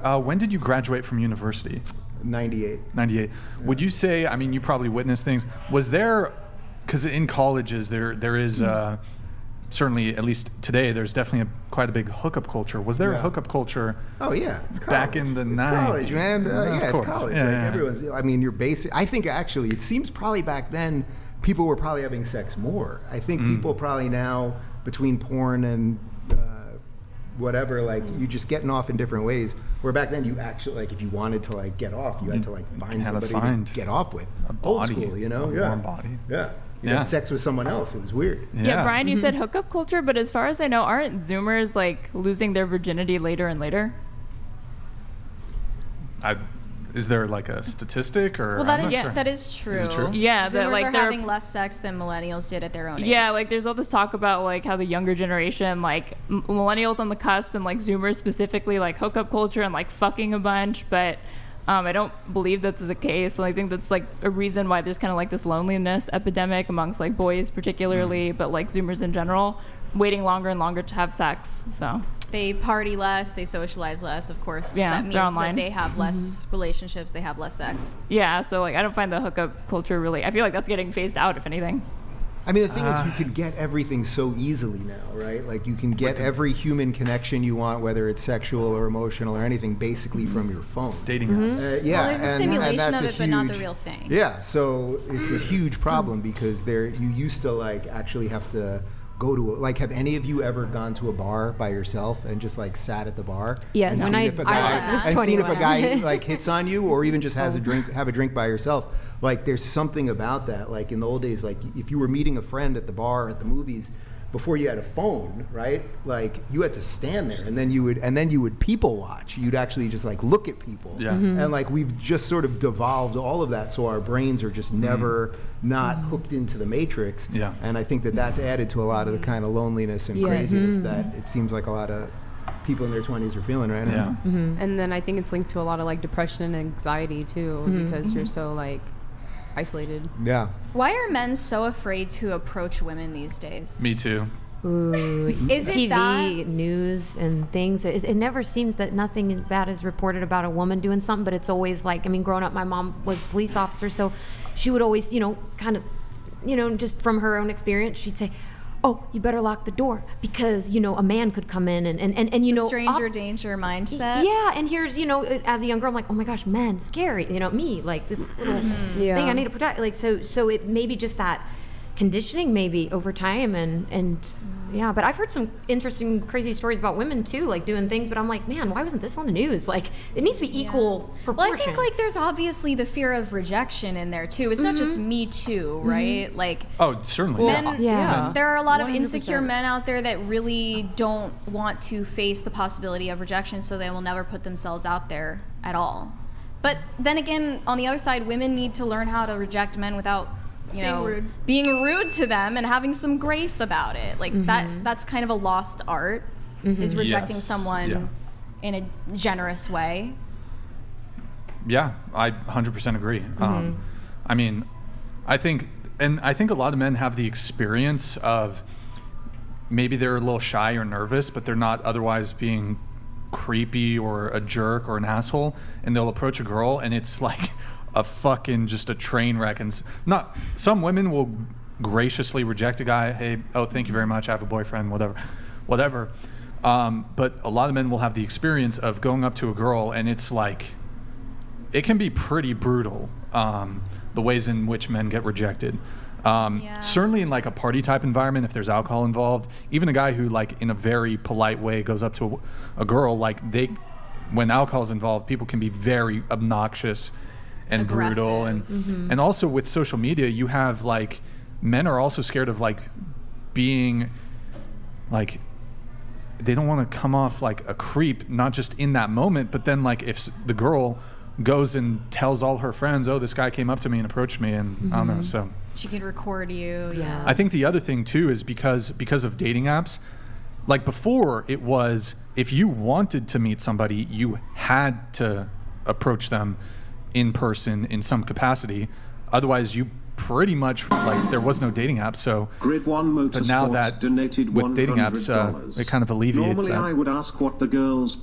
When did you graduate from university? 98. 98. Yeah. Would you say, I mean, you probably witnessed things. Was there, because in colleges there is certainly, at least today, there's definitely quite a big hookup culture. Was there a hookup culture? Oh yeah, it's back in the 90s. College, man. It's college. Yeah, everyone's. I mean, you're basic. I think actually, it seems probably back then people were probably having sex more. I think people probably now, between porn and whatever, like you just getting off in different ways. Where back then you actually, like, if you wanted to like get off, you had to like find somebody to get off with. A body, old school, you know, a warm body. Yeah. You'd have sex with someone else. It was weird. Yeah, Brian, you said hookup culture, but as far as I know, aren't Zoomers like losing their virginity later and later? Is there like a statistic or? Well, that is true. Is it true? Yeah, Zoomers like are having less sex than millennials did at their own age. Yeah, like there's all this talk about like how the younger generation, like millennials on the cusp and like Zoomers specifically, like hookup culture and like fucking a bunch, but I don't believe that's the case. And I think that's like a reason why there's kind of like this loneliness epidemic amongst like boys particularly, but like Zoomers in general, waiting longer and longer to have sex. So they party less, they socialize less, of course. Yeah, that means they're online. that they have less relationships, they have less sex. Yeah, so like I don't find the hookup culture really, I feel like that's getting phased out, if anything. I mean, the thing is, you can get everything so easily now, right? Like, you can get every human connection you want, whether it's sexual or emotional or anything, basically from your phone. Dating apps. Well, there's a simulation of it, but not the real thing. Yeah, so it's a huge problem because you used to, like, actually have to go to, like, have any of you ever gone to a bar by yourself and just, like, sat at the bar? Yes. And seen if a guy, like, hits on you or even just have a drink by yourself? Like, there's something about that. Like, in the old days, like, if you were meeting a friend at the bar, at the movies, before you had a phone, right? Like, you had to stand there, and then you would people watch. You'd actually just like look at people. Yeah. And like, we've just sort of devolved all of that, so our brains are just never not hooked into the matrix. Yeah. And I think that that's added to a lot of the kind of loneliness and craziness that it seems like a lot of people in their 20s are feeling right now. And then I think it's linked to a lot of like depression and anxiety too, because you're so like isolated. Yeah. Why are men so afraid to approach women these days? Me too. Ooh, Is it TV, that? news, and things. It never seems that nothing bad is reported about a woman doing something, but it's always like, I mean, growing up, my mom was a police officer, so she would always, kind of, just from her own experience, she'd say, oh, you better lock the door because, a man could come in and stranger danger mindset. Yeah, and here's, as a young girl, I'm like, oh my gosh, men, scary. Me, like this little thing I need to protect. Like, so it may be just that conditioning maybe over time and yeah, but I've heard some interesting, crazy stories about women too, like doing things, but I'm like, man, why wasn't this on the news? Like, it needs to be equal proportion. Well, I think like there's obviously the fear of rejection in there too. It's not just Me Too, right? Like, oh, certainly. Men, there are a lot of 100%. insecure men out there that really don't want to face the possibility of rejection, so they will never put themselves out there at all. But then again, on the other side, women need to learn how to reject men without being rude to them and having some grace about it. Like that's kind of a lost art, is rejecting someone in a generous way. Yeah, I 100% agree. I mean, I think a lot of men have the experience of maybe they're a little shy or nervous, but they're not otherwise being creepy or a jerk or an asshole, and they'll approach a girl and it's like a fucking just a train wreck. And not some women will graciously reject a guy. Hey, oh, thank you very much. I have a boyfriend, whatever. But a lot of men will have the experience of going up to a girl and it's like, it can be pretty brutal. The ways in which men get rejected. Certainly in like a party type environment, if there's alcohol involved, even a guy who like in a very polite way goes up to a girl, like when alcohol's involved, people can be very obnoxious and aggressive. Brutal, and also with social media, you have like men are also scared of like being like, they don't want to come off like a creep, not just in that moment, but then like if the girl goes and tells all her friends, oh, this guy came up to me and approached me, and I don't know, so she could record you. Yeah. I think the other thing too is because of dating apps, like before it was, if you wanted to meet somebody, you had to approach them in person in some capacity. Otherwise, you pretty much, like, there was no dating app. So, Grid One Motorsports but now that donated with dating apps, $100. it kind of alleviates Normally that. I would ask what the girls